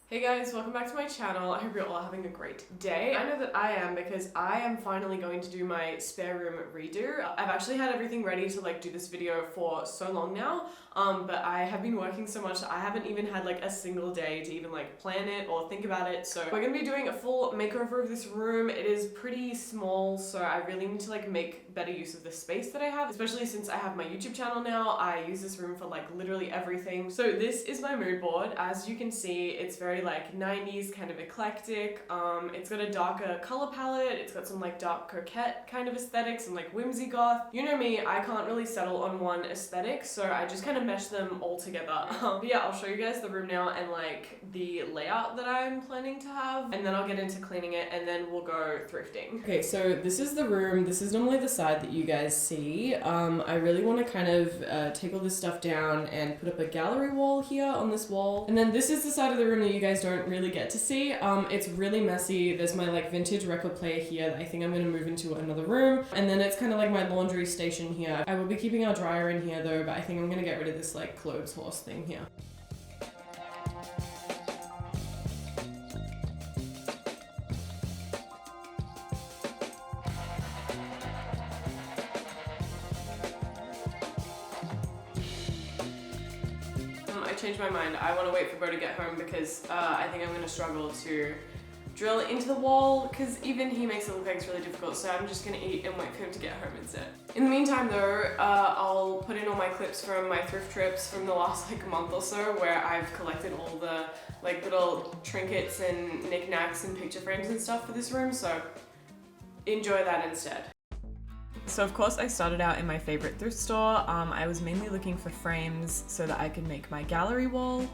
Hey guys, welcome back to my channel. I hope you're all having a great day. I know that I am because I am finally going to do my spare room redo. I've actually had everything ready to do this video for so long now, but I have been working so much that I haven't even had a single day to even plan it or think about it. So we're gonna be doing a full makeover of this room. It is pretty small, so I really need to make better use of the space that I have, especially since I have my YouTube channel now. I use this room for literally everything. So this is my mood board. As you can see, it's very 90s kind of eclectic. It's got a darker color palette. It's got some dark coquette kind of aesthetic, some whimsy goth. You know me, I can't really settle on one aesthetic, so I just kind of mesh them all together. But yeah, I'll show you guys the room now and the layout that I'm planning to have, and then I'll get into cleaning it, and then we'll go thrifting. Okay, so this is the room. This is normally the side that you guys see. I really want to kind of take all this stuff down and put up a gallery wall here on this wall, and then this is the side of the room that you guys don't really get to see. It's really messy. There's my vintage record player here that I think I'm going to move into another room, and then it's kind of my laundry station here. I will be keeping our dryer in here though, but I think I'm going to get rid of this clothes horse thing here. I changed my mind. I want to wait for Bo to get home because I think I'm going to struggle to drill into the wall because even he makes it look like it's really difficult, so I'm just going to eat and wait for him to get home instead. In the meantime though, I'll put in all my clips from my thrift trips from the last month or so, where I've collected all the little trinkets and knickknacks and picture frames and stuff for this room, so enjoy that instead. So of course I started out in my favorite thrift store. I was mainly looking for frames so that I could make my gallery wall.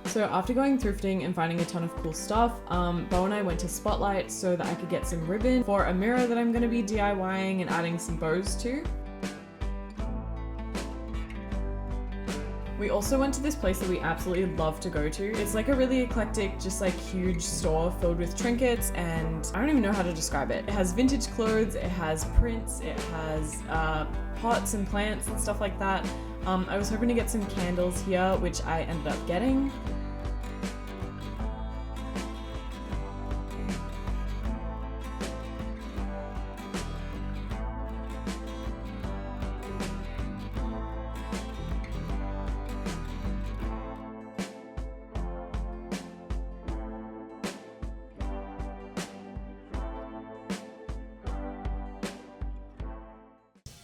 So after going thrifting and finding a ton of cool stuff, Bo and I went to Spotlight so that I could get some ribbon for a mirror that I'm going to be DIYing and adding some bows to. We also went to this place that we absolutely love to go to. It's a really eclectic, just huge store filled with trinkets, and I don't even know how to describe it. It has vintage clothes, it has prints, it has pots and plants and stuff like that. I was hoping to get some candles here, which I ended up getting.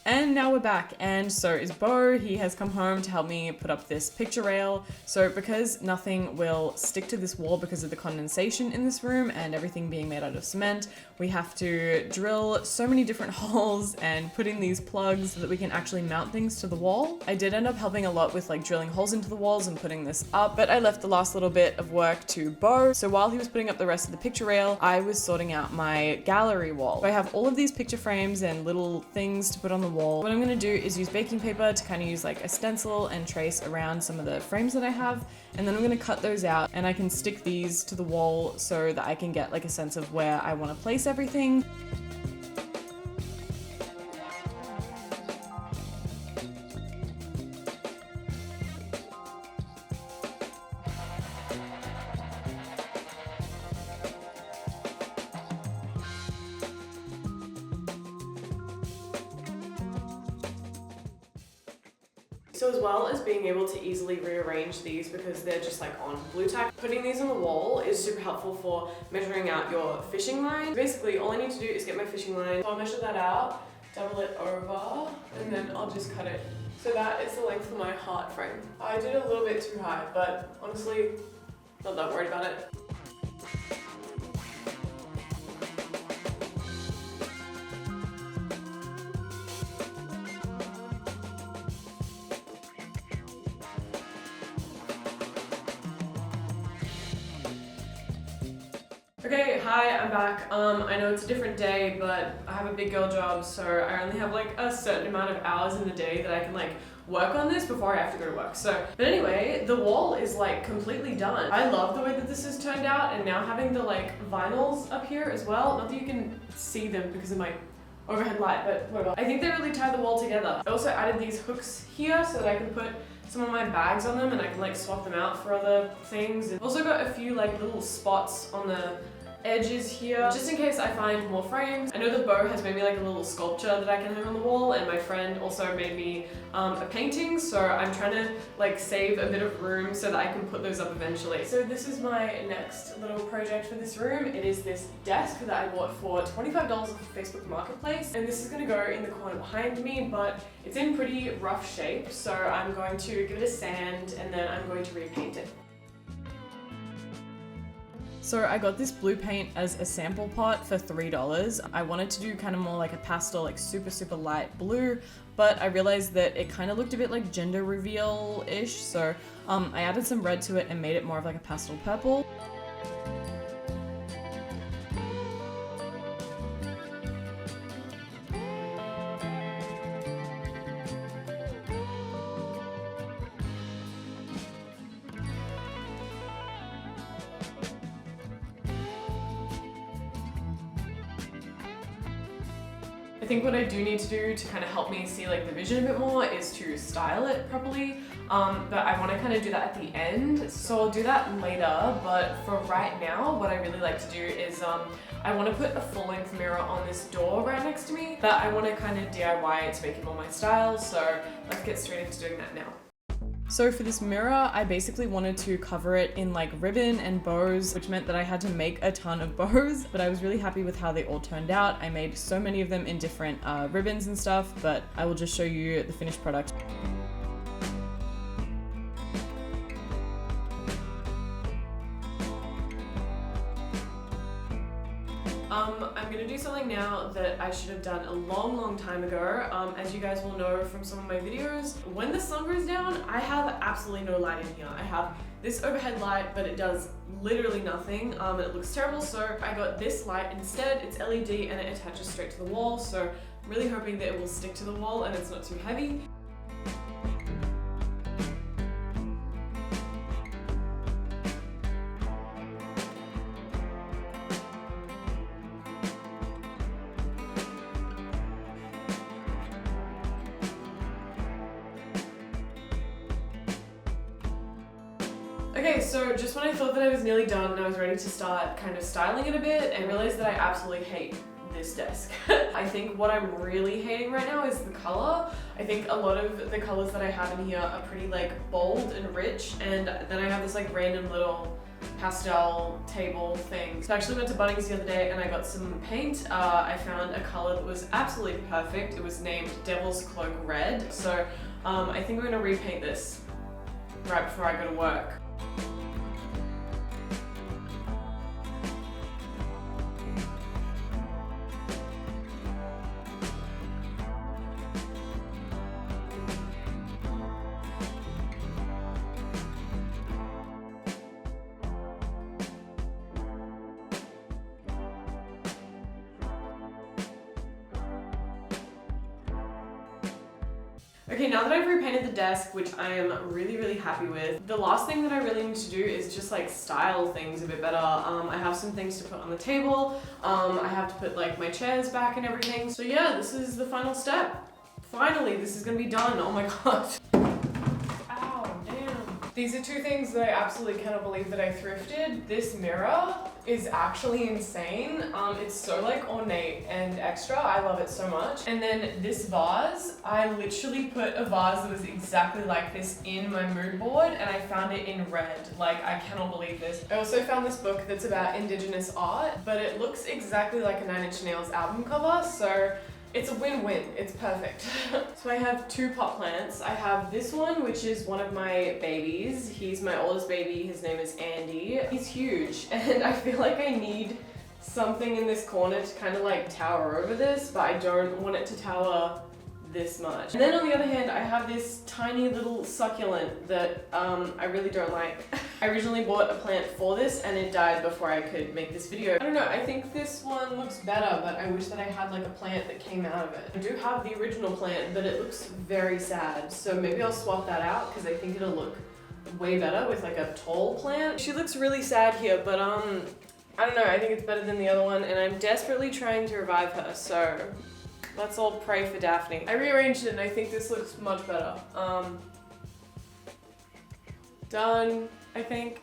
And now we're back, and so is Bo. He has come home to help me put up this picture rail. So because nothing will stick to this wall because of the condensation in this room and everything being made out of cement, we have to drill so many different holes and put in these plugs so that we can actually mount things to the wall. I did end up helping a lot with drilling holes into the walls and putting this up, but I left the last little bit of work to Bo. So while he was putting up the rest of the picture rail, I was sorting out my gallery wall. So I have all of these picture frames and little things to put on the wall. What I'm going to do is use baking paper to kind of use a stencil and trace around some of the frames that I have, and then I'm going to cut those out and I can stick these to the wall so that I can get a sense of where I want to place everything. So as well as being able to easily rearrange these because they're just like on blue tack, putting these on the wall is super helpful for measuring out your fishing line. Basically, all I need to do is get my fishing line. So I'll measure that out, double it over, and then I'll just cut it. So that is the length of my heart frame. I did a little bit too high, but honestly, not that worried about it. Okay, hi, I'm back. I know it's a different day, but I have a big girl job, so I only have like a certain amount of hours in the day that I can like work on this before I have to go to work. But anyway, the wall is like completely done. I love the way that this has turned out, and now having the like vinyls up here as well, not that you can see them because of my overhead light, but whatever. I think they really tie the wall together. I also added these hooks here so that I can put some of my bags on them and I can like swap them out for other things. I've also got a few like little spots on the edges here, just in case I find more frames. I know the bow has made me like a little sculpture that I can hang on the wall, and my friend also made me a painting, so I'm trying to like save a bit of room so that I can put those up eventually. So this is my next little project for this room. It is this desk that I bought for $25 off Facebook Marketplace, and this is going to go in the corner behind me, but it's in pretty rough shape, so I'm going to give it a sand and then I'm going to repaint it. So I got this blue paint as a sample pot for $3. I wanted to do kind of more like a pastel, like super light blue, but I realized that it kind of looked a bit like gender reveal-ish, so I added some red to it and made it more of like a pastel purple. I think what I do need to do to kind of help me see like the vision a bit more is to style it properly, but I want to kind of do that at the end, so I'll do that later. But for right now, what I really like to do is I want to put a full-length mirror on this door right next to me, but I want to kind of DIY it to make it more my style, so let's get straight into doing that now. So for this mirror, I basically wanted to cover it in like ribbon and bows, which meant that I had to make a ton of bows, but I was really happy with how they all turned out. I made so many of them in different ribbons and stuff, but I will just show you the finished product. I'm gonna do something now that I should have done a long time ago. As you guys will know from some of my videos, when the sun goes down, I have absolutely no light in here. I have this overhead light, but it does literally nothing, and it looks terrible, so I got this light instead. It's LED and it attaches straight to the wall, so I'm really hoping that it will stick to the wall and it's not too heavy. Okay, so just when I thought that I was nearly done and I was ready to start kind of styling it a bit, I realized that I absolutely hate this desk. I think what I'm really hating right now is the color. I think a lot of the colors that I have in here are pretty like bold and rich, and then I have this like random little pastel table thing. So I actually went to Bunnings the other day and I got some paint. I found a color that was absolutely perfect. It was named Devil's Cloak Red. So I think I'm gonna repaint this right before I go to work. Okay, now that I've repainted the desk, which I am really happy with, the last thing that I really need to do is just like style things a bit better. I have some things to put on the table. I have to put like my chairs back and everything. So yeah, this is the final step. Finally, this is gonna be done. Oh my god. Ow, damn. These are two things that I absolutely cannot believe that I thrifted. This mirror is actually insane. It's so like ornate and extra. I love it so much. And then this vase, I literally put a vase that was exactly like this in my mood board, and I found it in red. Like, I cannot believe this. I also found this book that's about Indigenous art, but it looks exactly like a 9 Inch Nails album cover, so it's a win-win. It's perfect. So I have two pot plants. I have this one, which is one of my babies. He's my oldest baby. His name is Andy. He's huge, and I feel like I need something in this corner to kind of like tower over this, but I don't want it to tower this much. And then on the other hand, I have this tiny little succulent that I really don't like. I originally bought a plant for this and it died before I could make this video. I don't know, I think this one looks better, but I wish that I had like a plant that came out of it. I do have the original plant, but it looks very sad, so maybe I'll swap that out because I think it'll look way better with like a tall plant. She looks really sad here, but I don't know, I think it's better than the other one, and I'm desperately trying to revive her, so let's all pray for Daphne. I rearranged it and I think this looks much better. Done, I think.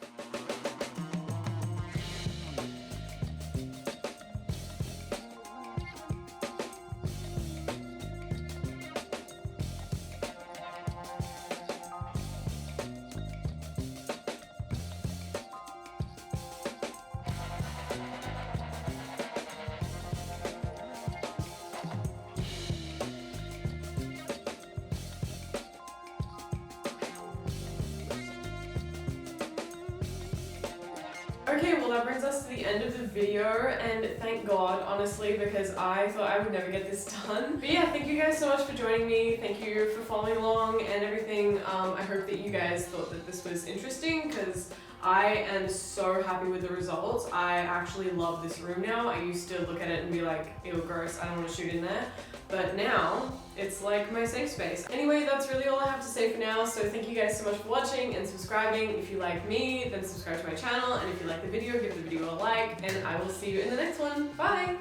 Okay, well that brings us to the end of the video, and thank God, honestly, because I thought I would never get this done. But yeah, thank you guys so much for joining me. Thank you for following along and everything. I hope that you guys thought that this was interesting, because I am so happy with the results. I actually love this room now. I used to look at it and be like, ew, gross, I don't want to shoot in there. But now, it's like my safe space. Anyway, that's really all I have to say for now, so thank you guys so much for watching and subscribing. If you like me, then subscribe to my channel, and if you like the video, give the video a like, and I will see you in the next one. Bye!